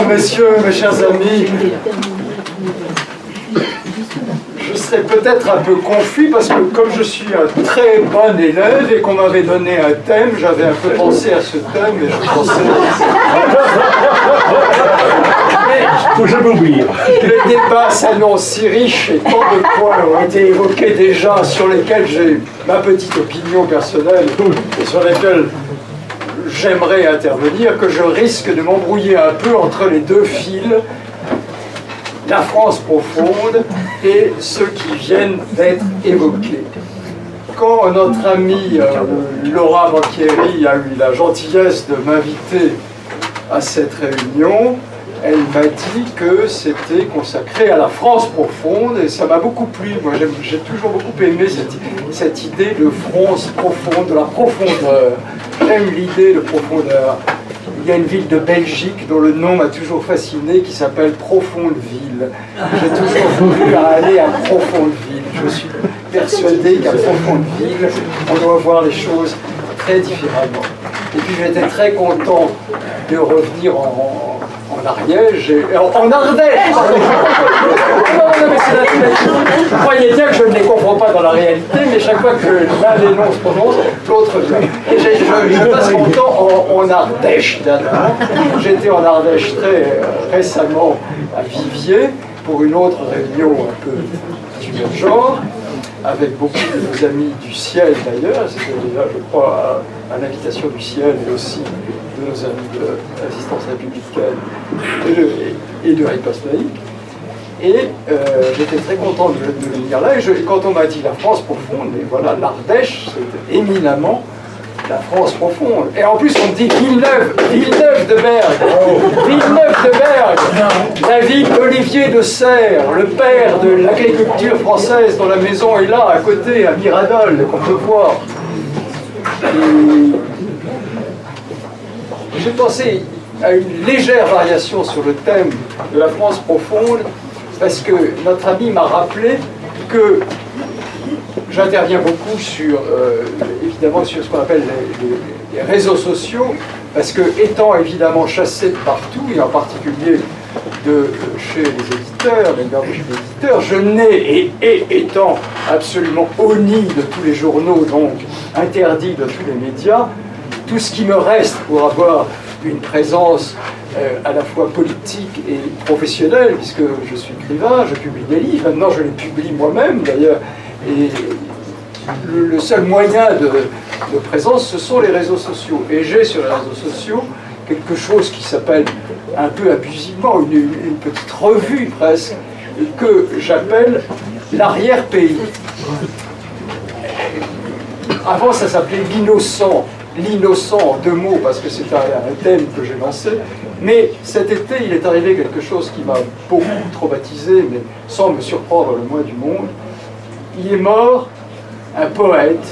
messieurs, mes chers amis, je serais peut-être un peu confus parce que comme je suis un très bon élève et qu'on m'avait donné un thème, j'avais un peu pensé à ce thème et je pensais... Faut jamais oublier. Le débat s'annonce si riche et tant de points ont été évoqués déjà sur lesquels j'ai ma petite opinion personnelle et sur lesquels j'aimerais intervenir, que je risque de m'embrouiller un peu entre les deux fils, la France profonde et ceux qui viennent d'être évoqués. Quand notre amie Laura Banchieri a eu la gentillesse de m'inviter à cette réunion, elle m'a dit que c'était consacré à la France profonde et ça m'a beaucoup plu. Moi j'ai toujours beaucoup aimé cette idée de France profonde, de la profondeur. J'aime l'idée de profondeur. Il y a une ville de Belgique dont le nom m'a toujours fasciné qui s'appelle Profondeville. J'ai toujours voulu aller à Profondeville. Je suis persuadé qu'à Profondeville, on doit voir les choses très différemment. Et puis j'étais très content de revenir en Ariège, en Ardèche. Non, mais c'est la Vous croyez bien que je ne les comprends pas dans la réalité, mais chaque fois que l'un des noms se prononce, l'autre vient. Et je passe mon temps en Ardèche d'abord. J'étais en Ardèche très récemment à Viviers pour une autre réunion un peu du même genre, avec beaucoup de nos amis du ciel d'ailleurs. C'était déjà, je crois, à l'invitation du ciel et aussi de nos amis de l'assistance républicaine et de Riposte laïque. Et j'étais très content de venir là. Et quand on m'a dit la France profonde, et voilà, l'Ardèche, c'était éminemment la France profonde. Et en plus, on me dit Villeneuve de Berg. Villeneuve de Berg, la ville d'Olivier de Serres, le père de l'agriculture française, dont la maison est là, à côté, à Miradol, qu'on peut voir. J'ai pensé à une légère variation sur le thème de la France profonde, parce que notre ami m'a rappelé que j'interviens beaucoup sur, évidemment, sur ce qu'on appelle les réseaux sociaux, parce que, étant évidemment chassé de partout, et en particulier de chez les éditeurs, les éditeurs, je n'ai, et étant absolument honni de tous les journaux, donc interdit de tous les médias, tout ce qui me reste pour avoir une présence à la fois politique et professionnelle, puisque je suis écrivain, je publie des livres, maintenant je les publie moi-même d'ailleurs, et le seul moyen de présence, ce sont les réseaux sociaux. Et j'ai sur les réseaux sociaux quelque chose qui s'appelle un peu abusivement, une petite revue presque, que j'appelle l'arrière-pays. Avant ça s'appelait l'innocent en deux mots, parce que c'est un thème que j'ai lancé, mais cet été il est arrivé quelque chose qui m'a beaucoup traumatisé, mais sans me surprendre le moins du monde. Il est mort un poète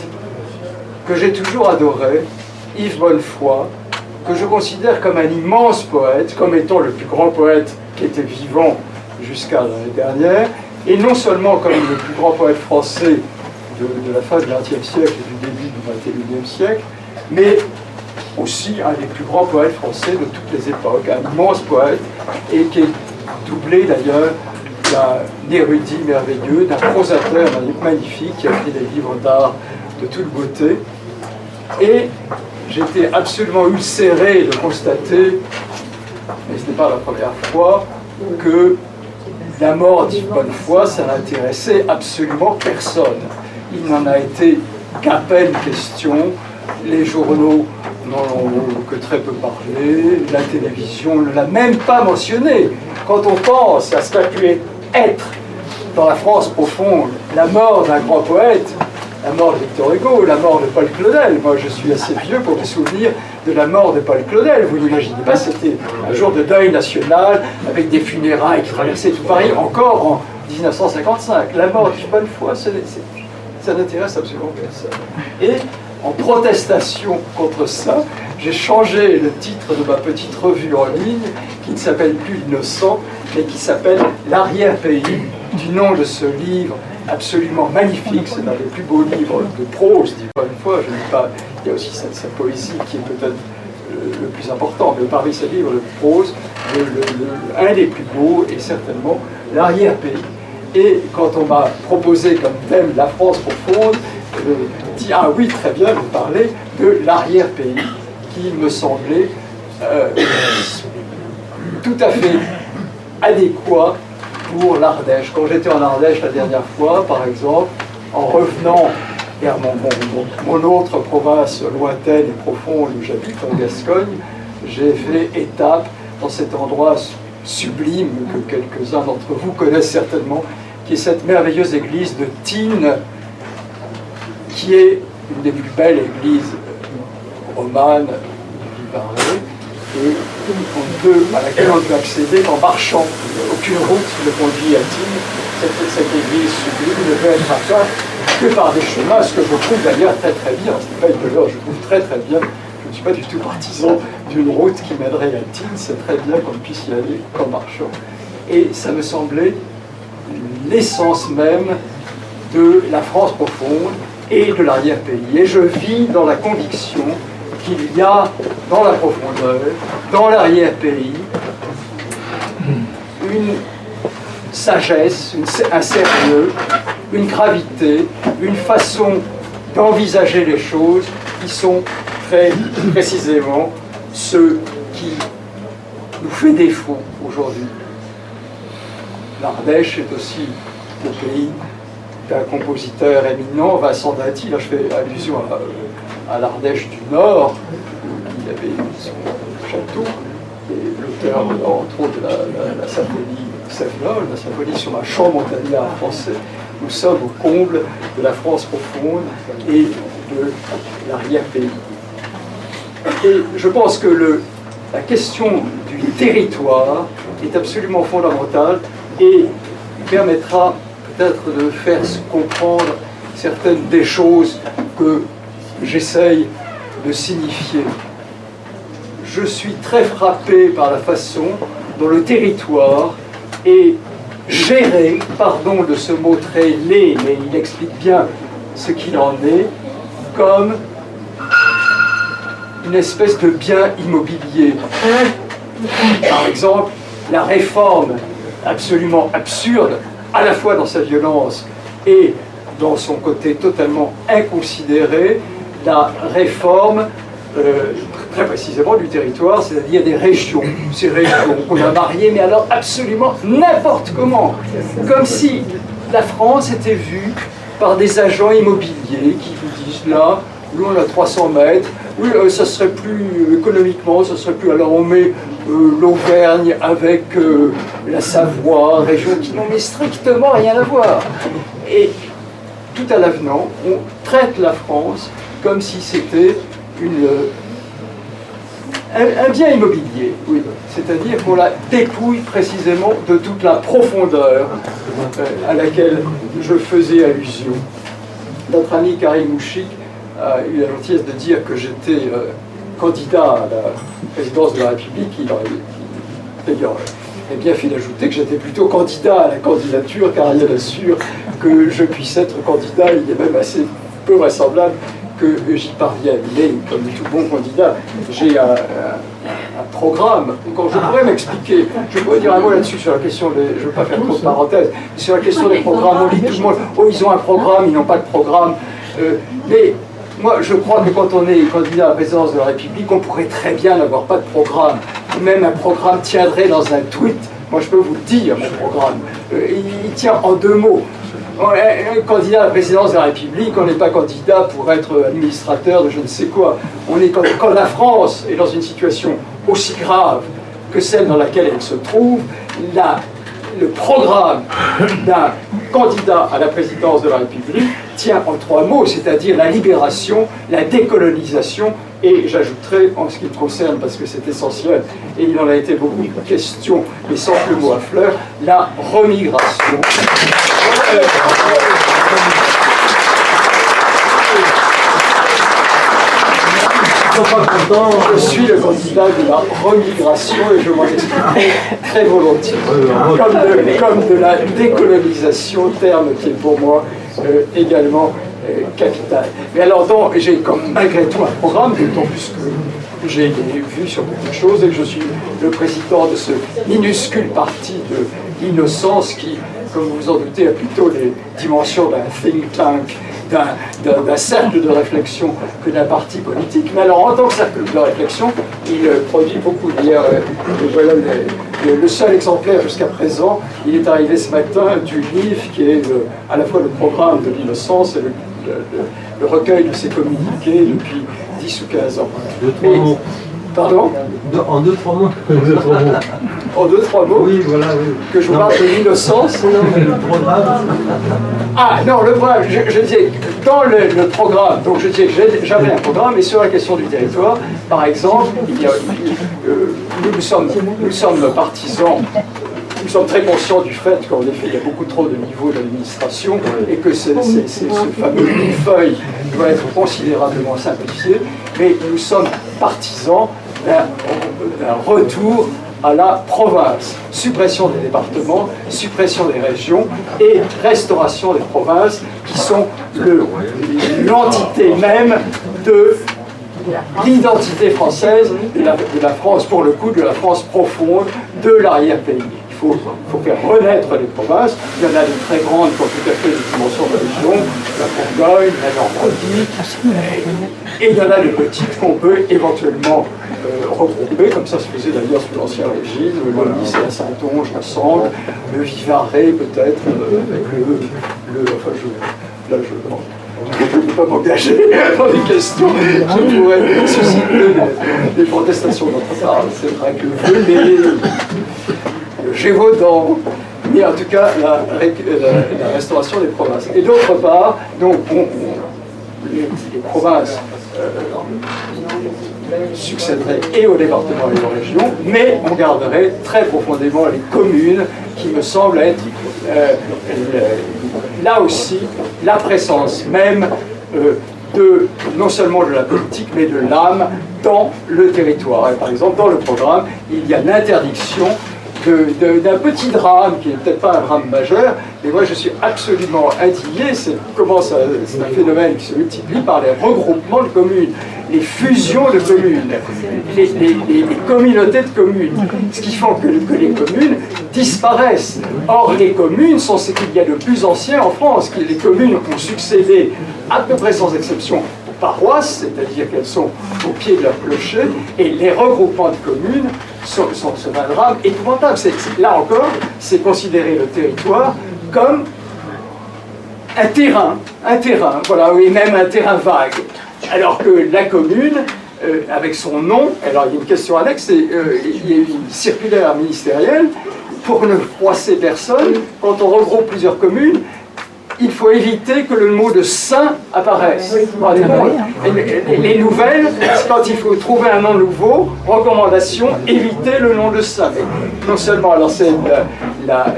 que j'ai toujours adoré, Yves Bonnefoy, que je considère comme un immense poète, comme étant le plus grand poète qui était vivant jusqu'à l'année dernière, et non seulement comme le plus grand poète français de la fin du XXe siècle et du début du XXIe siècle, mais aussi un des plus grands poètes français de toutes les époques, un immense poète, et qui est doublé d'ailleurs d'un érudit merveilleux, d'un prosateur magnifique qui a écrit des livres d'art de toute beauté. Et j'étais absolument ulcéré de constater, et ce n'est pas la première fois, que la mort d'Yves Bonnefoy, ça n'intéressait absolument personne. Il n'en a été qu'à peine question. Les journaux n'en ont que très peu parlé, la télévision ne l'a même pas mentionné. Quand on pense à ce qu'a pu être dans la France profonde la mort d'un grand poète, la mort de Victor Hugo, la mort de Paul Claudel. Moi, je suis assez vieux pour me souvenir de la mort de Paul Claudel. Vous n'imaginez pas, c'était un jour de deuil national, avec des funérailles qui traversaient tout Paris, encore en 1955. La mort d'Yves Bonnefoy, ça n'intéresse absolument personne. Et en protestation contre ça, j'ai changé le titre de ma petite revue en ligne, qui ne s'appelle plus L'Innocent, mais qui s'appelle L'arrière-pays, du nom de ce livre absolument magnifique. C'est un des plus beaux livres de prose, d'Yves Bonnefoy. Je ne dis pas, il y a aussi sa poésie qui est peut-être le plus important, mais parmi ces livres de prose, un des plus beaux est certainement l'arrière-pays. Et quand on m'a proposé comme thème la France profonde, dit ah oui, très bien, vous parlez de l'arrière-pays, qui me semblait tout à fait adéquat pour l'Ardèche. Quand j'étais en Ardèche la dernière fois, par exemple, en revenant vers mon autre province lointaine et profonde où j'habite, en Gascogne, j'ai fait étape dans cet endroit sublime que quelques-uns d'entre vous connaissent certainement, qui est cette merveilleuse église de Tignes, qui est une des plus belles églises romanes du Vivarais, et à laquelle on peut accéder en marchant. Aucune route ne conduit à Tignes. Cette église sublime ne peut être atteinte que par des chemins, ce que je trouve d'ailleurs très très bien. Ce n'est pas une valeur, je trouve très très bien. Je ne suis pas du tout partisan d'une route qui mènerait à Tignes, c'est très bien qu'on puisse y aller en marchant. Et ça me semblait l'essence même de la France profonde et de l'arrière-pays. Et je vis dans la conviction qu'il y a dans la profondeur, dans l'arrière-pays, une sagesse, un sérieux, une gravité, une façon d'envisager les choses qui sont très précisément ce qui nous fait défaut aujourd'hui. L'Ardèche est aussi le pays d'un compositeur éminent, Vincent Dinty. Là, je fais allusion à l'Ardèche du Nord, où il avait son château, et l'auteur, entre autres, de la symphonie Sévenol, la symphonie sur un chant montagnard français. Nous sommes au comble de la France profonde et de l'arrière-pays. Et je pense que la question du territoire est absolument fondamentale et permettra peut-être de faire comprendre certaines des choses que j'essaye de signifier. Je suis très frappé par la façon dont le territoire est géré, pardon de ce mot très laid, mais il explique bien ce qu'il en est, comme une espèce de bien immobilier. Par exemple, la réforme absolument absurde, à la fois dans sa violence et dans son côté totalement inconsidéré, la réforme, très précisément du territoire, c'est-à-dire des régions. Ces régions qu'on a mariées, mais alors absolument n'importe comment. Comme si la France était vue par des agents immobiliers qui vous disent là, nous on a 300 mètres, oui, ça serait plus économiquement, ça serait plus. Alors on met l'Auvergne avec la Savoie, région qui n'ont mais strictement rien à voir. Et tout à l'avenant, on traite la France comme si c'était un bien immobilier, oui. C'est-à-dire qu'on la dépouille précisément de toute la profondeur à laquelle je faisais allusion. Notre ami Karim Mouchik a eu la gentillesse de dire que j'étais candidat à la présidence de la République. Il d'ailleurs est bien fait d'ajouter que j'étais plutôt candidat à la candidature, car il assure que je puisse être candidat. Il est même assez peu vraisemblable que j'y parvienne. Mais comme tout bon candidat, j'ai un programme. Quand je pourrais m'expliquer, je pourrais dire un mot là-dessus sur la question je ne veux pas faire trop de parenthèses, sur la question des programmes. On dit tout le monde, oh ils ont un programme, ils n'ont pas de programme. Mais moi, je crois que quand on est candidat à la présidence de la République, on pourrait très bien n'avoir pas de programme. Même un programme tiendrait dans un tweet. Moi, je peux vous le dire, mon programme. Il tient en 2 mots. Un candidat à la présidence de la République, on n'est pas candidat pour être administrateur de je ne sais quoi. On est quand la France est dans une situation aussi grave que celle dans laquelle elle se trouve, le programme d'un candidat à la présidence de la République tient en 3 mots, c'est-à-dire la libération, la décolonisation et j'ajouterai en ce qui me concerne, parce que c'est essentiel, et il en a été beaucoup de questions, mais sans le mot à fleur, la remigration. Je suis le candidat de la remigration et je m'en expliquerai très volontiers. Comme de la décolonisation, terme qui est pour moi également capitale. Mais alors, j'ai malgré tout un programme, d'autant plus que j'ai vu sur beaucoup de choses et que je suis le président de ce minuscule parti de l'innocence qui, comme vous vous en doutez, a plutôt les dimensions d'un think tank, d'un cercle de réflexion que d'un parti politique. Mais alors, en tant que cercle de réflexion, il produit beaucoup. Voilà le seul exemplaire jusqu'à présent, il est arrivé ce matin du livre qui est à la fois le programme de l'innocence et le recueil de ses communiqués depuis 10 ou 15 ans. Pardon? En 2-3 mots. En 2-3 mots? Oui, voilà, oui. Que je vous parle de l'innocence? Non, mais le programme. Ah non, le programme, je disais, dans le programme, donc je disais que j'avais un programme, et sur la question du territoire, par exemple, nous sommes partisans. Nous sommes très conscients du fait qu'en effet, il y a beaucoup trop de niveaux d'administration et que ce fameux millefeuille doit être considérablement simplifié, mais nous sommes partisans d'un retour à la province. Suppression des départements, suppression des régions et restauration des provinces qui sont l'entité même de l'identité française, de la France, pour le coup, de la France profonde, de l'arrière-pays. Il faut faire renaître les provinces. Il y en a de très grandes qui ont tout à fait des dimensions de région, la Bourgogne, la Normandie, et il y en a de petites qu'on peut éventuellement regrouper, comme ça se faisait d'ailleurs sous l'Ancien Régime, le Lys et la Saintonge ensemble, le Vivarais peut-être, avec je ne peux pas m'engager dans des questions qui pourraient susciter des protestations de notre part. C'est vrai que le Gévaudan, mais en tout cas la restauration des provinces. Et d'autre part, donc, les provinces succéderaient et aux départements et aux régions, mais on garderait très profondément les communes qui me semblent être là aussi la présence même non seulement de la politique, mais de l'âme dans le territoire. Et par exemple, dans le programme, il y a l'interdiction d'un petit drame, qui n'est peut-être pas un drame majeur, mais moi je suis absolument indigné, c'est un phénomène qui se multiplie par les regroupements de communes, les fusions de communes, les communautés de communes, ce qui fait que les communes disparaissent. Or, les communes sont ce qu'il y a de plus ancien en France, les communes ont succédé, à peu près sans exception, aux paroisses, c'est-à-dire qu'elles sont au pied de leur clocher, et les regroupements de communes sont un drame épouvantable. Là encore, c'est considérer le territoire comme un terrain, voilà, et même un terrain vague. Alors que la commune, avec son nom, alors il y a une question annexe, il y a une circulaire ministérielle, pour ne froisser personne, quand on regroupe plusieurs communes, il faut éviter que le mot de saint apparaisse. Les nouvelles, quand il faut trouver un nom nouveau, recommandation, éviter le nom de saint. Mais non seulement, alors c'est la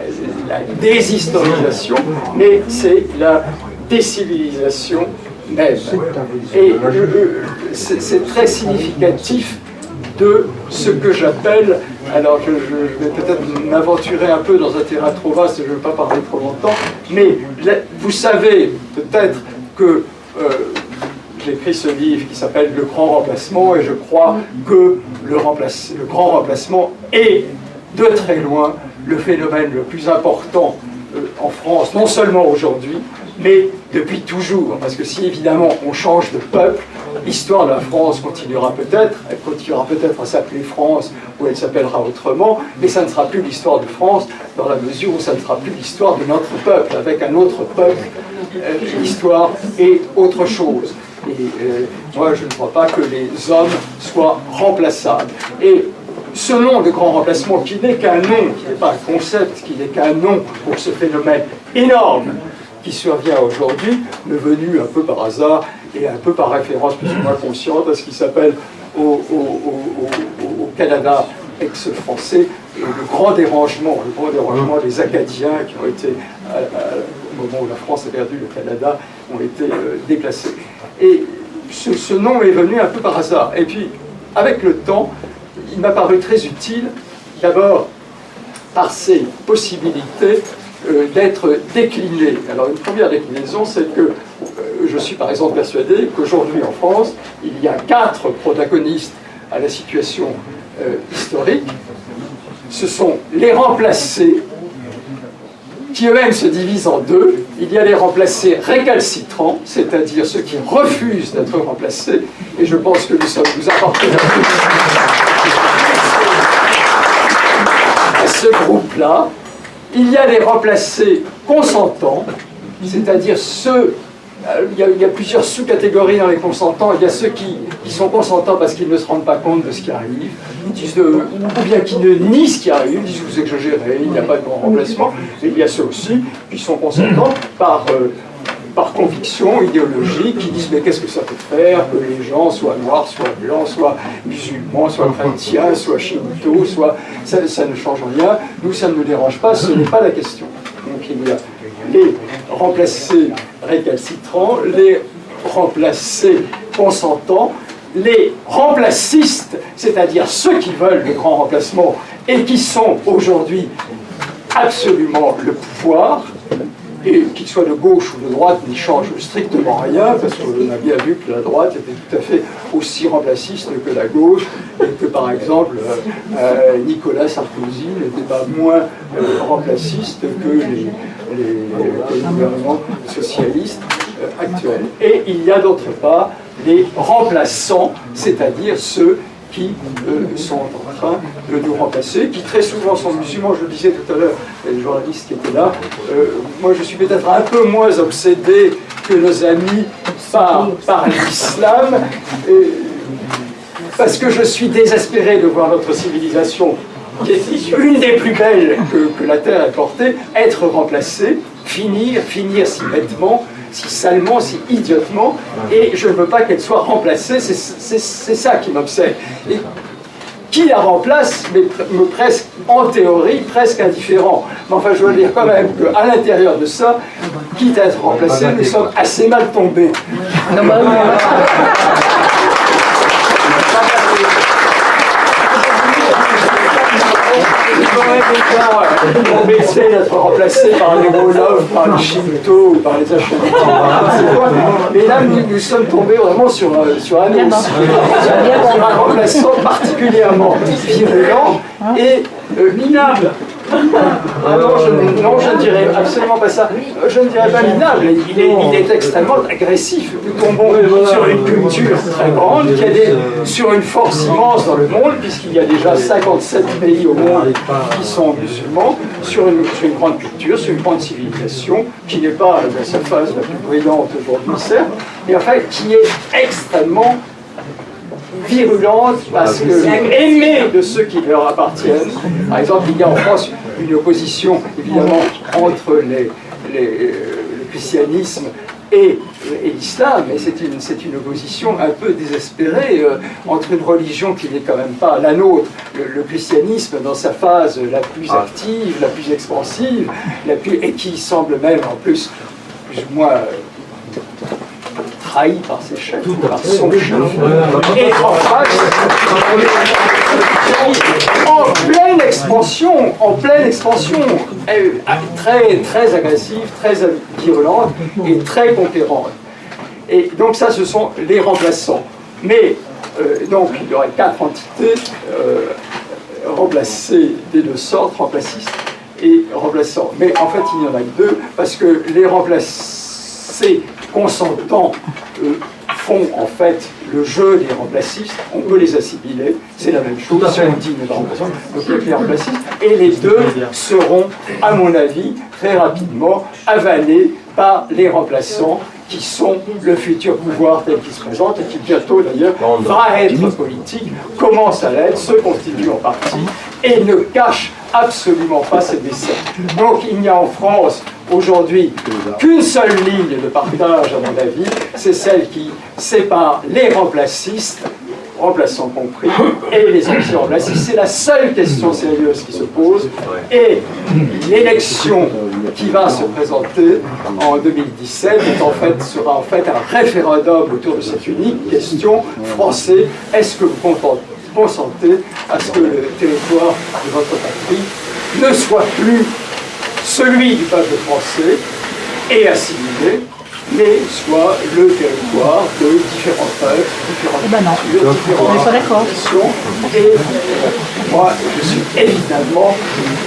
déshistorisation, mais c'est la décivilisation même. Et c'est très significatif de ce que j'appelle, alors je vais peut-être m'aventurer un peu dans un terrain trop vaste, je ne veux pas parler trop longtemps, mais vous savez peut-être que j'ai écrit ce livre qui s'appelle Le Grand Remplacement, et je crois que le grand remplacement est de très loin le phénomène le plus important en France, non seulement aujourd'hui, mais depuis toujours, parce que si évidemment on change de peuple, l'histoire de la France continuera peut-être, elle continuera peut-être à s'appeler France, ou elle s'appellera autrement, mais ça ne sera plus l'histoire de France, dans la mesure où ça ne sera plus l'histoire de notre peuple, avec un autre peuple, l'histoire est autre chose. Et moi je ne crois pas que les hommes soient remplaçables. Et ce nom de grand remplacement, qui n'est qu'un nom, qui n'est pas un concept, qui n'est qu'un nom pour ce phénomène énorme qui survient aujourd'hui, m'est venu un peu par hasard et un peu par référence plus ou moins consciente à ce qui s'appelle au Canada ex-français le grand dérangement des Acadiens qui ont été, au moment où la France a perdu le Canada, ont été déplacés. Et ce nom est venu un peu par hasard. Et puis, avec le temps, il m'a paru très utile, d'abord par ses possibilités d'être décliné. Alors une première déclinaison, c'est que que je suis par exemple persuadé qu'aujourd'hui en France, il y a 4 protagonistes à la situation historique. Ce sont les remplacés, qui eux-mêmes se divisent en 2. Il y a les remplacés récalcitrants, c'est-à-dire ceux qui refusent d'être remplacés, et je pense que nous appartenons à ce groupe-là. Il y a les remplacés consentants, c'est-à-dire ceux... Il y a plusieurs sous-catégories dans les consentants. Il y a ceux qui sont consentants parce qu'ils ne se rendent pas compte de ce qui arrive, ou bien qui ne nient ce qui arrive, disent vous exagérez, il n'y a pas de bon remplacement. Et il y a ceux aussi qui sont consentants par conviction idéologique, qui disent mais qu'est-ce que ça peut faire que les gens soient noirs, soient blancs, soient musulmans, soient chrétiens, soient shinto, ça ne change rien, nous ça ne nous dérange pas, ce n'est pas la question. Donc il y a les remplacés récalcitrants, les remplacés consentants, les remplacistes, c'est-à-dire ceux qui veulent le grand remplacement et qui sont aujourd'hui absolument le pouvoir, et qu'ils soient de gauche ou de droite n'y change strictement rien, parce qu'on a bien vu que la droite était tout à fait aussi remplaciste que la gauche, et que par exemple Nicolas Sarkozy n'était pas moins remplaciste que les gouvernements socialistes actuels. Et il y a d'autre part les remplaçants, c'est-à-dire ceux qui sont en train de nous remplacer, qui très souvent sont musulmans. Je le disais tout à l'heure, les journalistes qui étaient là, moi je suis peut-être un peu moins obsédé que nos amis par l'islam, parce que je suis désespéré de voir notre civilisation, qui est une des plus belles que la Terre ait portée, être remplacée, finir si bêtement, si salement, si idiotement, et je ne veux pas qu'elle soit remplacée, c'est ça qui m'obsède. Et qui la remplace, mais presque, en théorie, presque indifférent. Mais enfin, je veux dire quand même qu'à l'intérieur de ça, quitte à être remplacé, nous sommes assez mal tombés. On essaie d'être remplacé par les Wolofs, par les Shinto, par les Ashanti. Mais là, nous sommes tombés vraiment sur un os, sur un remplaçant particulièrement virulent et minable. Ah non, je ne dirais absolument pas ça. Je ne dirais pas minable, il est extrêmement agressif. Nous tombons sur une culture très grande, sur une force immense dans le monde, puisqu'il y a déjà 57 pays au monde qui sont musulmans, sur une grande culture, sur une grande civilisation, qui n'est pas dans sa phase la plus brillante aujourd'hui, certes, mais en fait qui est extrêmement virulente, parce que aimée de ceux qui leur appartiennent. Par exemple, il y a en France une opposition évidemment entre le christianisme et l'islam, et c'est une opposition un peu désespérée entre une religion qui n'est quand même pas la nôtre, le christianisme dans sa phase la plus active, la plus expansive, et qui semble même en plus ou moins trahi par ses chefs, par son chef, et en face, en pleine expansion, très, très agressive, très virulente et très conquérante. Et donc ça, ce sont les remplaçants. Mais, donc, il y aurait 4 entités remplacées des 2 sortes, remplacistes et remplaçants. Mais en fait, il n'y en a que 2, parce que les remplacés consentants font en fait le jeu des remplacistes, on peut les assimiler, c'est la même chose, c'est un digne de remplaçants, donc les remplacistes, et les 2 seront, à mon avis, très rapidement avalés par les remplaçants qui sont le futur pouvoir tel qu'il se présente et qui bientôt d'ailleurs va être politique, commence à l'être, se constitue en partie et ne cache absolument pas ses décès. Donc il n'y a en France aujourd'hui qu'une seule ligne de partage, à mon avis, c'est celle qui sépare les remplacistes, remplaçants compris, et les anti-remplacistes. C'est la seule question sérieuse qui se pose, et l'élection qui va se présenter en 2017 sera en fait un référendum autour de cette unique question français. Est-ce que vous consentez à ce que le territoire de votre patrie ne soit plus celui du peuple français et assimilé, mais soit le territoire de différents peuples, différentes cultures, différentes nations. Et moi, je suis évidemment,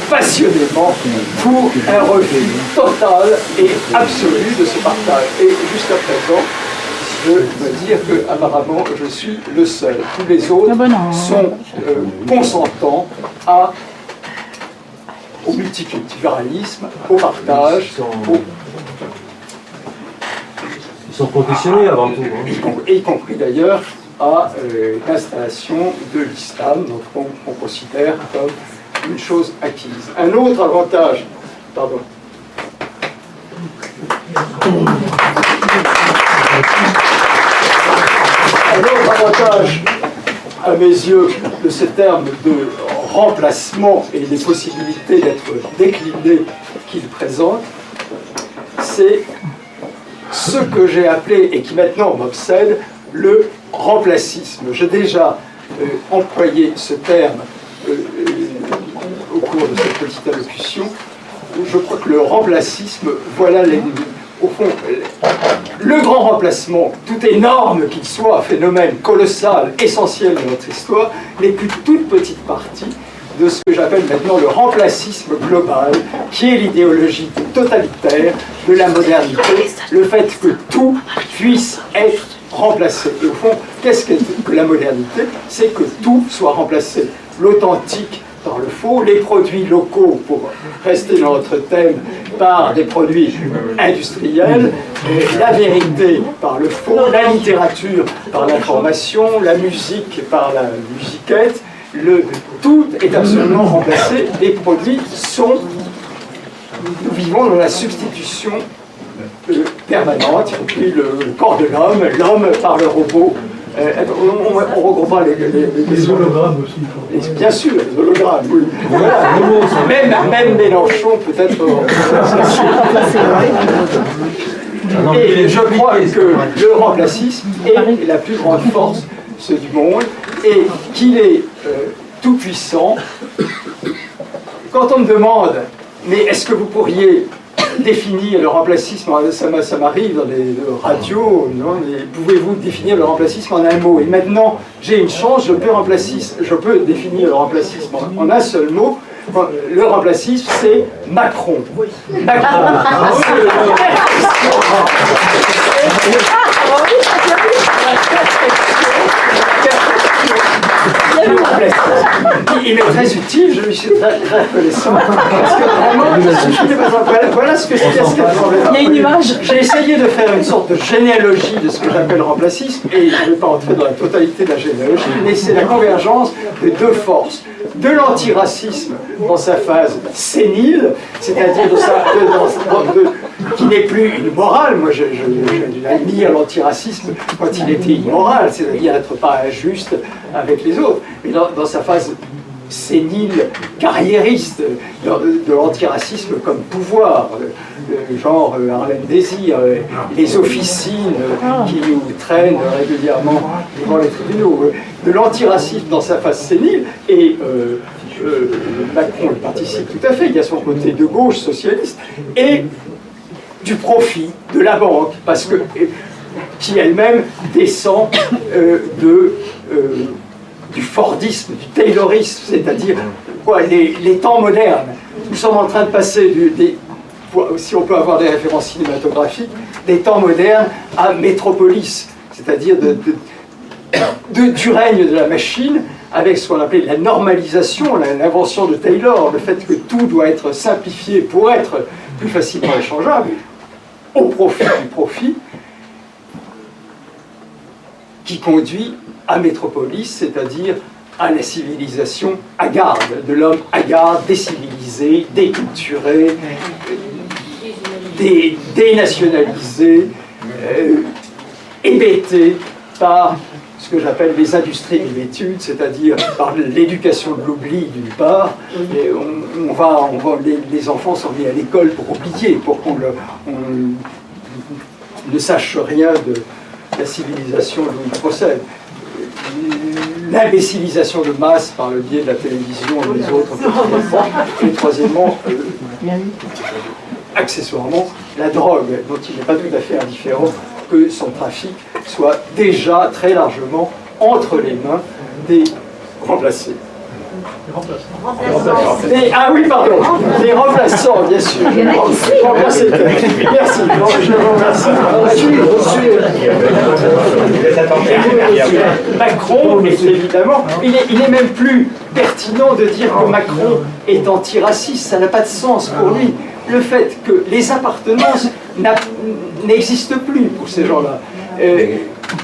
passionnément pour un refus total et absolu de ce partage. Et jusqu'à présent, je dois dire que apparemment je suis le seul. Tous les autres sont consentants au multiculturalisme, au partage, Ils sont conditionnés avant tout. Hein. y compris d'ailleurs à l'installation de l'islam, donc on considère comme une chose acquise. Un autre avantage, pardon. Un autre avantage, à mes yeux, de ces termes de remplacement et des possibilités d'être déclinés qu'il présente, c'est ce que j'ai appelé, et qui maintenant m'obsède, le remplacisme. J'ai déjà employé ce terme au cours de cette petite allocution. Je crois que le remplacisme, voilà l'ennemi. Au fond, le grand remplacement, tout énorme qu'il soit, phénomène colossal, essentiel de notre histoire, n'est qu'une toute petite partie de ce que j'appelle maintenant le remplacisme global, qui est l'idéologie totalitaire de la modernité, le fait que tout puisse être remplacé. Et au fond, qu'est-ce que la modernité? C'est que tout soit remplacé. L'authentique par le faux, les produits locaux, pour rester dans notre thème, par des produits industriels, la vérité par le faux, la littérature par l'information, la musique par la musiquette, tout est absolument remplacé. Les produits sont... Nous vivons dans la substitution permanente, y compris le corps de l'homme, l'homme par le robot. On regroupera les hologrammes aussi. Bien sûr, les hologrammes, oui. Voilà, même Mélenchon peut-être... Et je crois que le remplacisme est la plus grande force du monde et qu'il est tout puissant. Quand on me demande, mais est-ce que vous pourriez définir le remplacisme, ça m'arrive dans les radios, pouvez-vous définir le remplacisme en un mot? Et maintenant, j'ai une chance, je peux définir le remplacisme en un seul mot. Le remplacisme, c'est Macron. Macron. Il est très utile, je lui suis très reconnaissant. Parce que vraiment, voilà ce que c'est. Il y a une image. J'ai essayé de faire une sorte de généalogie de ce que j'appelle remplacisme, et je ne vais pas entrer dans la totalité de la généalogie, mais c'est la convergence de deux forces. De l'antiracisme dans sa phase sénile, c'est-à-dire qui n'est plus une morale. Moi, j'admire l'antiracisme quand il était immoral, c'est-à-dire n'être pas injuste avec les autres. Mais dans sa phase sénile, carriériste, de l'antiracisme comme pouvoir, genre Harlem Désir, les officines qui nous traînent régulièrement devant les tribunaux, de l'antiracisme dans sa phase sénile, et Macron y participe tout à fait, il y a son côté de gauche socialiste, et du profit de la banque, parce que qui elle-même descend du Fordisme, du Taylorisme, c'est-à-dire les temps modernes. Nous sommes en train de passer si on peut avoir des références cinématographiques, des temps modernes à Métropolis, c'est-à-dire du règne de la machine, avec ce qu'on appelait la normalisation, l'invention de Taylor, le fait que tout doit être simplifié pour être plus facilement échangeable, au profit du profit, qui conduit à Métropolis, c'est-à-dire à la civilisation hagarde, de l'homme hagarde, décivilisé, déculturé, dénationalisé, hébété par ce que j'appelle les industries de l'étude, c'est-à-dire par l'éducation de l'oubli d'une part, et les enfants sont mis à l'école pour oublier, pour qu'on ne sache rien de la civilisation dont il procède. L'imbécilisation de masse par le biais de la télévision et des autres, et troisièmement, accessoirement, la drogue, dont il n'est pas tout à fait indifférent que son trafic soit déjà très largement entre les mains des remplacés. Ah oui, pardon, les remplaçants, bien sûr. Merci, je vous remercie. Macron, évidemment, il est même plus pertinent de dire que Macron est antiraciste, ça n'a pas de sens pour lui. Le fait que les appartenances n'existent plus pour ces gens-là.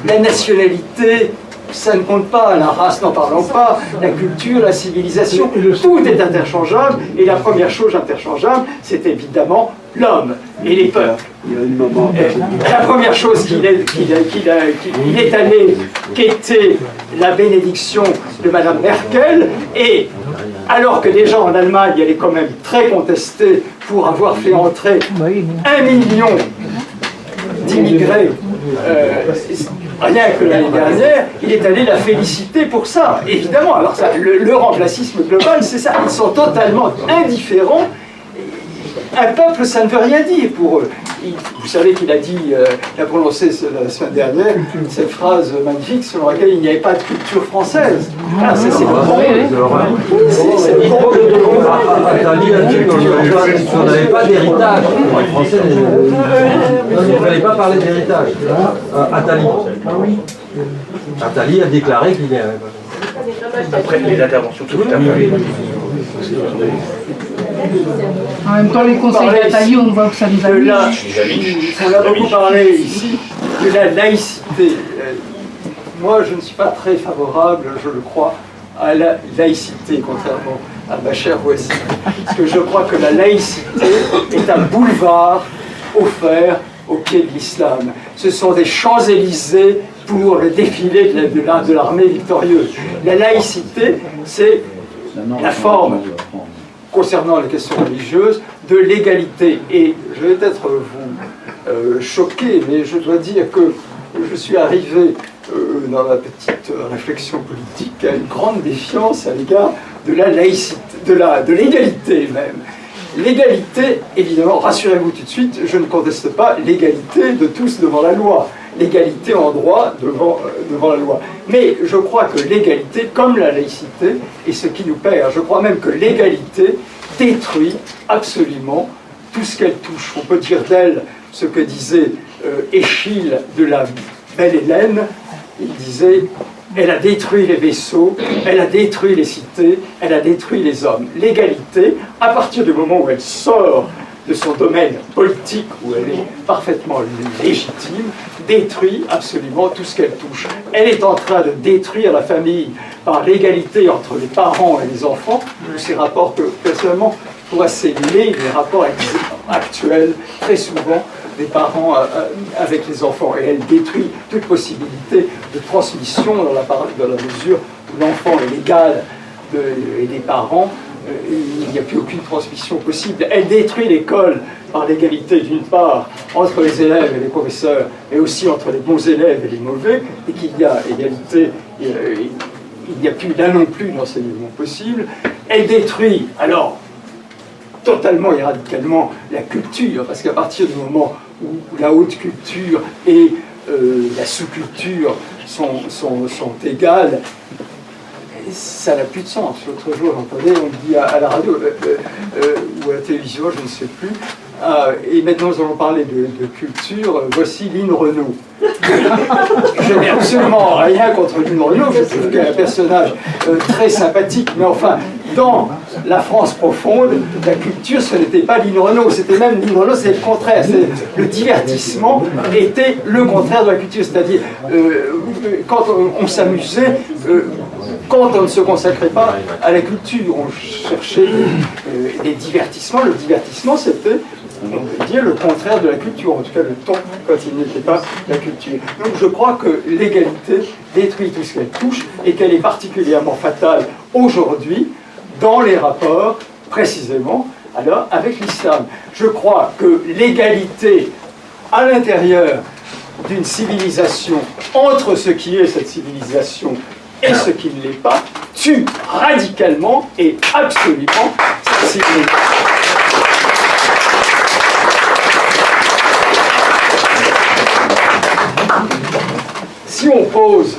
La nationalité, ça ne compte pas, la race n'en parlons pas, la culture, la civilisation, tout est interchangeable, et la première chose interchangeable, c'est évidemment l'homme et les peuples. La première chose qu'il est allé quêter la bénédiction de Madame Merkel, et alors que déjà en Allemagne, elle est quand même très contestée pour avoir fait entrer 1 million d'immigrés, rien que l'année dernière, il est allé la féliciter pour ça, évidemment. Alors ça, le remplacisme global, c'est ça, ils sont totalement indifférents. Un peuple, ça ne veut rien dire pour eux. Vous savez qu'il a dit, il a prononcé la semaine dernière cette phrase magnifique selon laquelle il n'y avait pas de culture française. Ah, ça c'est le Attali a dit qu'on n'avait pas d'héritage. Les Français, il ne fallait pas parler d'héritage. Attali a déclaré qu'il y avait pas. Après les interventions tout à fait. En même temps, les conseils d'Attali, on voit que ça nous amuse. On a beaucoup parlé ici de la laïcité. Moi, je ne suis pas très favorable, je le crois, à la laïcité, contrairement à ma chère voisine. Parce que je crois que la laïcité est un boulevard offert au pied de l'islam. Ce sont des Champs-Élysées pour le défilé de l'armée victorieuse. La laïcité, c'est la forme, concernant les questions religieuses, de l'égalité. Et je vais peut-être vous choquer, mais je dois dire que je suis arrivé dans ma petite réflexion politique à une grande défiance à l'égard de la laïcité, de l'égalité même. L'égalité, évidemment, rassurez-vous tout de suite, je ne conteste pas l'égalité de tous devant la loi, l'égalité en droit devant la loi. Mais je crois que l'égalité, comme la laïcité, est ce qui nous perd. Je crois même que l'égalité détruit absolument tout ce qu'elle touche. On peut dire d'elle ce que disait Échille de la belle Hélène. Il disait: elle a détruit les vaisseaux, elle a détruit les cités, elle a détruit les hommes. L'égalité, à partir du moment où elle sort de son domaine politique, où elle est parfaitement légitime, détruit absolument tout ce qu'elle touche. Elle est en train de détruire la famille par l'égalité entre les parents et les enfants, ces rapports que, personnellement, pour assimiler les rapports actuels, très souvent, des parents avec les enfants. Et elle détruit toute possibilité de transmission dans la mesure où l'enfant est l'égal des parents. Il n'y a plus aucune transmission possible. Elle détruit l'école par l'égalité, d'une part, entre les élèves et les professeurs, mais aussi entre les bons élèves et les mauvais, et qu'il y a égalité, il n'y a plus là non plus d'enseignement possible. Elle détruit, alors, totalement et radicalement la culture, parce qu'à partir du moment où la haute culture et la sous-culture sont égales, ça n'a plus de sens. L'autre jour, j'entendais, on me dit à la radio ou à la télévision, je ne sais plus, et maintenant nous allons parler de culture, voici Line Renaud. Je n'ai absolument rien contre Line Renaud, je trouve qu'elle est un personnage très sympathique, mais enfin, dans la France profonde, la culture, ce n'était pas Line Renaud, c'était même Line Renaud, c'est le contraire. Le divertissement était le contraire de la culture, c'est-à-dire quand on s'amusait, quand on ne se consacrait pas à la culture, on cherchait des divertissements. Le divertissement, c'était, on peut dire, le contraire de la culture, en tout cas le temps quand il n'était pas la culture. Donc je crois que l'égalité détruit tout ce qu'elle touche et qu'elle est particulièrement fatale aujourd'hui dans les rapports, précisément, alors, avec l'islam. Je crois que l'égalité à l'intérieur d'une civilisation, entre ce qui est cette civilisation et ce qui ne l'est pas, tue radicalement et absolument cette civilisation. on pose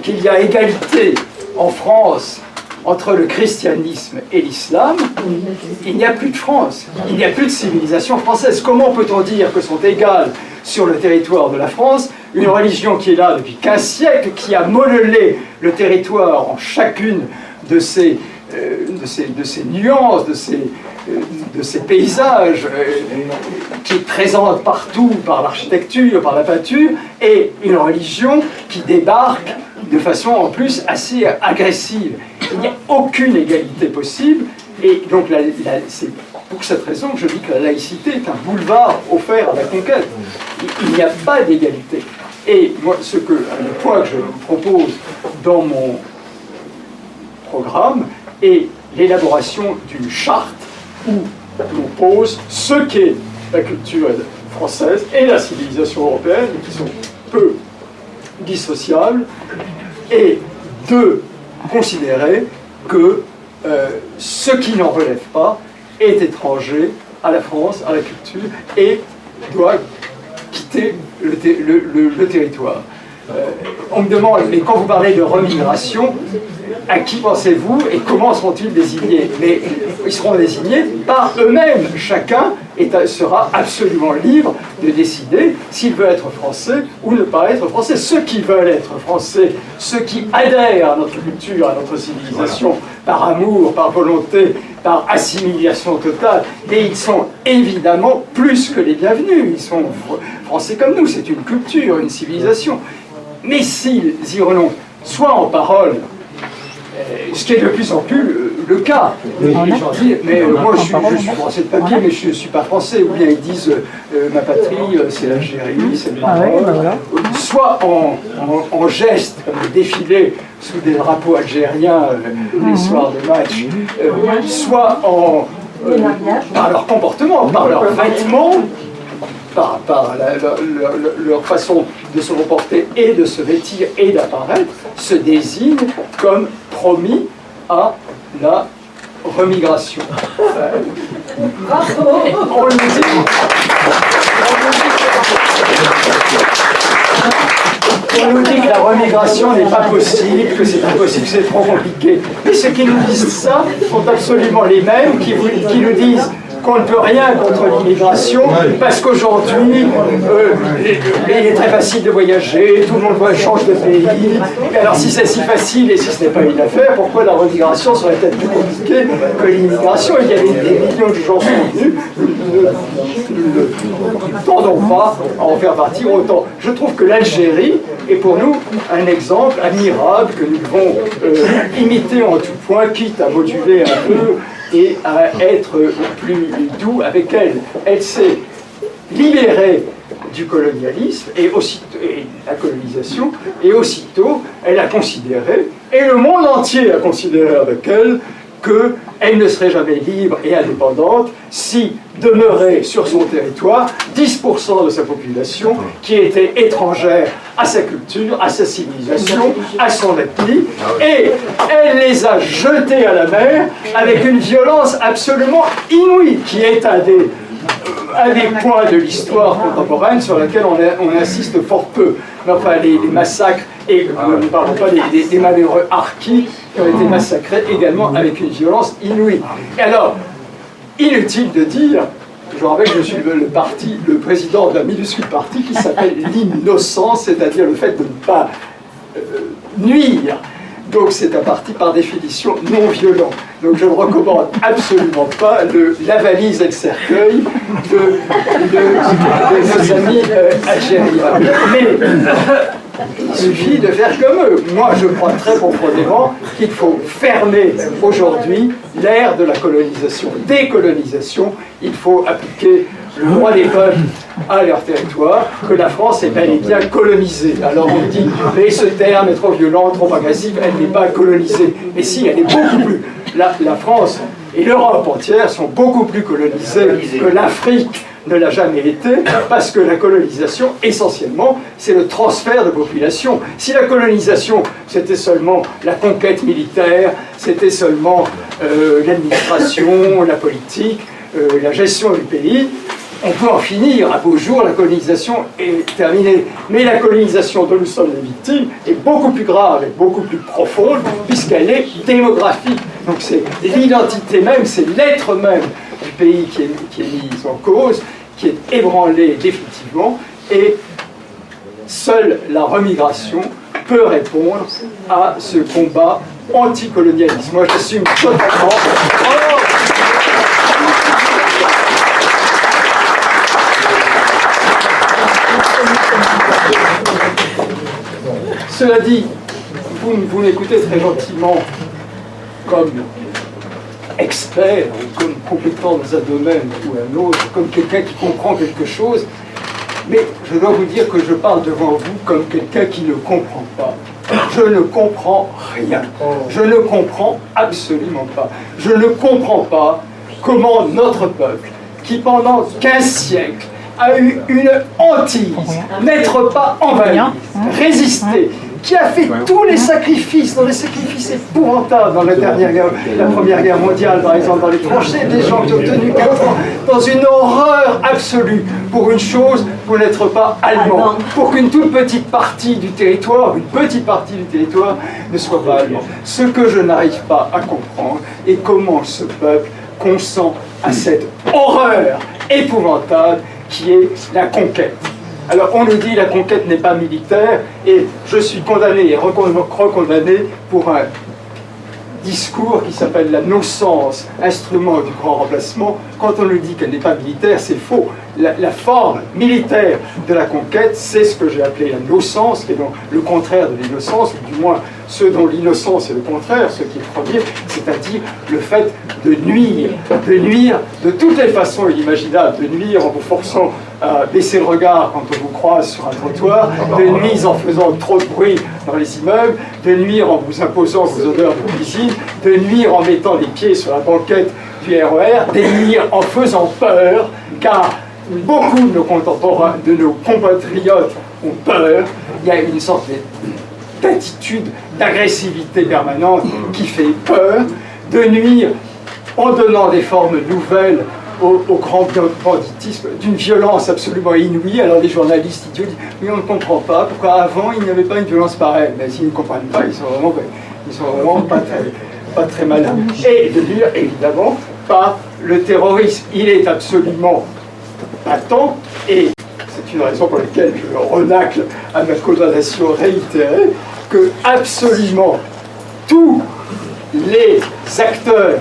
qu'il y a égalité en France entre le christianisme et l'islam, il n'y a plus de France, il n'y a plus de civilisation française. Comment peut-on dire que sont égales sur le territoire de la France une religion qui est là depuis 15 siècles, qui a modelé le territoire en chacune de ses nuances, de ces paysages, qui est présente partout par l'architecture, par la peinture, et une religion qui débarque de façon en plus assez agressive. Il n'y a aucune égalité possible, et donc c'est pour cette raison que je dis que la laïcité est un boulevard offert à la conquête. Il n'y a pas d'égalité. Et moi, le point que je propose dans mon programme est l'élaboration d'une charte où on pose ce qu'est la culture française et la civilisation européenne, qui sont peu dissociables, et de considérer que ce qui n'en relève pas est étranger à la France, à la culture, et doit quitter le territoire. On me demande, mais quand vous parlez de remigration, à qui pensez-vous et comment seront-ils désignés? Mais ils seront désignés par eux-mêmes. Chacun sera absolument libre de décider s'il veut être français ou ne pas être français. Ceux qui veulent être français, ceux qui adhèrent à notre culture, à notre civilisation, par amour, par volonté, par assimilation totale, et ils sont évidemment plus que les bienvenus. Ils sont français comme nous, c'est une culture, une civilisation. Mais s'ils y renoncent, soit en parole, ce qui est de plus en plus le cas, les gens disent, mais moi je suis français de papier, mais je ne suis pas français, ou bien ils disent, ma patrie c'est l'Algérie, c'est le Maroc, soit en geste, comme le défilé sous des drapeaux algériens les soirs de match, soit par leur comportement, par leurs vêtements, par leur façon de se comporter et de se vêtir et d'apparaître, se désignent comme promis à la remigration. On le dit. On nous dit que la remigration n'est pas possible, que c'est impossible, que c'est trop compliqué. Mais ceux qui nous disent ça sont absolument les mêmes qui nous disent qu'on ne peut rien contre l'immigration, parce qu'aujourd'hui, il est très facile de voyager, tout le monde change de pays. Et alors si c'est si facile et si ce n'est pas une affaire, pourquoi la remigration serait peut-être plus compliquée que l'immigration? Il y a des millions de gens venus, nous ne tendons pas à en faire partie autant. Je trouve que l'Algérie est pour nous un exemple admirable que nous devons imiter en tout point, quitte à moduler un peu et à être plus doux avec elle. Elle s'est libérée du colonialisme et la colonisation, et aussitôt elle a considéré, et le monde entier a considéré avec elle, qu'elle ne serait jamais libre et indépendante si demeurait sur son territoire 10% de sa population qui était étrangère à sa culture, à sa civilisation, à son ethnie, et elle les a jetés à la mer avec une violence absolument inouïe, qui est un des points de l'histoire contemporaine sur lequel on insiste fort peu. Mais enfin, les massacres, et nous ne parlons pas des malheureux harkis qui ont été massacrés également avec une violence inouïe. Et alors, inutile de dire, je rappelle que je suis le président d'un minuscule parti qui s'appelle l'innocence, c'est-à-dire le fait de ne pas nuire. Donc c'est un parti par définition non violent. Donc je ne recommande absolument pas la valise et le cercueil de nos amis algériens. Mais il suffit de faire comme eux. Moi je crois très profondément qu'il faut fermer aujourd'hui l'ère de la colonisation, décolonisation. Il faut appliquer le droit des peuples à leur territoire, que la France est bel et bien colonisée. Alors on dit, mais ce terme est trop violent, trop agressif, elle n'est pas colonisée. Mais si, elle est beaucoup plus. La France et l'Europe entière sont beaucoup plus colonisées que l'Afrique ne l'a jamais été, parce que la colonisation, essentiellement, c'est le transfert de population. Si la colonisation, c'était seulement la conquête militaire, c'était seulement l'administration, la politique, la gestion du pays, on peut en finir, à beau jour, la colonisation est terminée. Mais la colonisation dont nous sommes les victimes est beaucoup plus grave et beaucoup plus profonde, puisqu'elle est démographique. Donc c'est l'identité même, c'est l'être même du pays qui est mise en cause, qui est ébranlé définitivement, et seule la remigration peut répondre à ce combat anticolonialiste. Moi, j'assume totalement. Cela dit, vous m'écoutez très gentiment comme expert ou comme compétent dans un domaine ou un autre, comme quelqu'un qui comprend quelque chose, mais je dois vous dire que je parle devant vous comme quelqu'un qui ne comprend pas. Je ne comprends rien. Je ne comprends absolument pas. Je ne comprends pas comment notre peuple, qui pendant 15 siècles a eu une hantise, n'être pas envahi, résister, qui a fait tous les sacrifices, dans les sacrifices épouvantables dans la Première Guerre mondiale, par exemple, dans les tranchées, des gens qui ont tenu 4 ans, dans une horreur absolue, pour une chose, pour n'être pas allemand, pour qu'une toute petite partie du territoire, ne soit pas allemand. Ce que je n'arrive pas à comprendre est comment ce peuple consent à cette horreur épouvantable qui est la conquête. Alors on nous dit la conquête n'est pas militaire, et je suis condamné et recondamné pour un discours qui s'appelle la no-sens, instrument du grand remplacement. Quand on nous dit qu'elle n'est pas militaire, c'est faux. La forme militaire de la conquête, c'est ce que j'ai appelé la no-sens, qui est donc le contraire de l'innocence, ou du moins ce dont l'innocence est le contraire, ce qui est premier, c'est-à-dire le fait de nuire de toutes les façons inimaginables, de nuire en vous forçant à baisser le regard quand on vous croise sur un trottoir, de nuire en faisant trop de bruit dans les immeubles, de nuire en vous imposant vos odeurs de cuisine, de nuire en mettant les pieds sur la banquette du RER, de nuire en faisant peur, car beaucoup de nos contemporains, de nos compatriotes ont peur. Il y a une sorte d'attitude d'agressivité permanente qui fait peur, de nuire en donnant des formes nouvelles au grand banditisme, d'une violence absolument inouïe. Alors les journalistes idiots disent « mais on ne comprend pas, pourquoi avant il n'y avait pas une violence pareille ?» Mais s'ils ne comprennent pas, ils sont vraiment pas très malins. Et de dire évidemment pas le terrorisme. Il est absolument patent, et c'est une raison pour laquelle je renacle à ma condamnation réitérée, que absolument tous les acteurs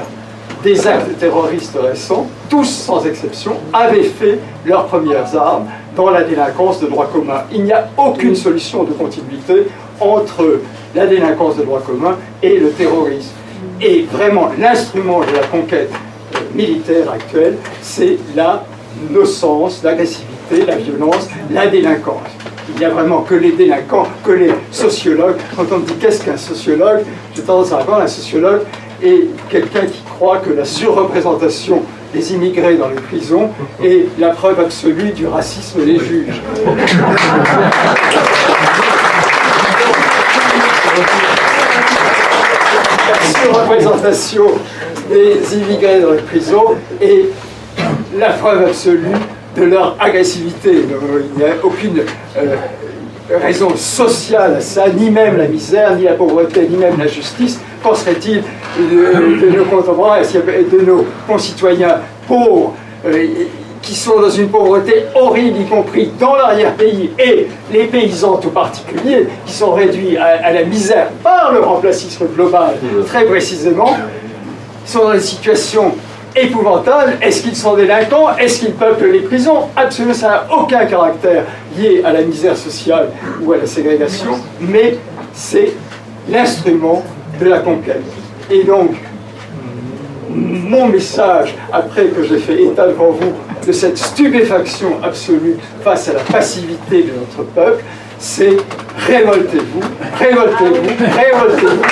des actes terroristes récents, tous sans exception, avaient fait leurs premières armes dans la délinquance de droit commun. Il n'y a aucune solution de continuité entre la délinquance de droit commun et le terrorisme. Et vraiment, l'instrument de la conquête militaire actuelle, c'est la no-sens, l'agressivité, la violence, la délinquance. Il n'y a vraiment que les délinquants, que les sociologues. Quand on me dit qu'est-ce qu'un sociologue, j'ai tendance à avoir un sociologue et quelqu'un qui croit que la surreprésentation des immigrés dans les prisons est la preuve absolue du racisme des juges. La surreprésentation des immigrés dans les prisons est la preuve absolue de leur agressivité. Il n'y a aucune raison sociale à ça, ni même la misère, ni la pauvreté, ni même la justice. Qu'en serait-il de nos contemporains, de nos concitoyens pauvres qui sont dans une pauvreté horrible, y compris dans l'arrière-pays, et les paysans tout particuliers, qui sont réduits à la misère par le remplacisme global, très précisément, sont dans des situations épouvantables. Est-ce qu'ils sont délinquants? Est-ce qu'ils peuplent les prisons? Absolument, ça n'a aucun caractère lié à la misère sociale ou à la ségrégation, mais c'est l'instrument de la conquête. Et donc, mon message, après que j'ai fait état devant vous de cette stupéfaction absolue face à la passivité de notre peuple, c'est révoltez-vous, révoltez-vous, révoltez-vous.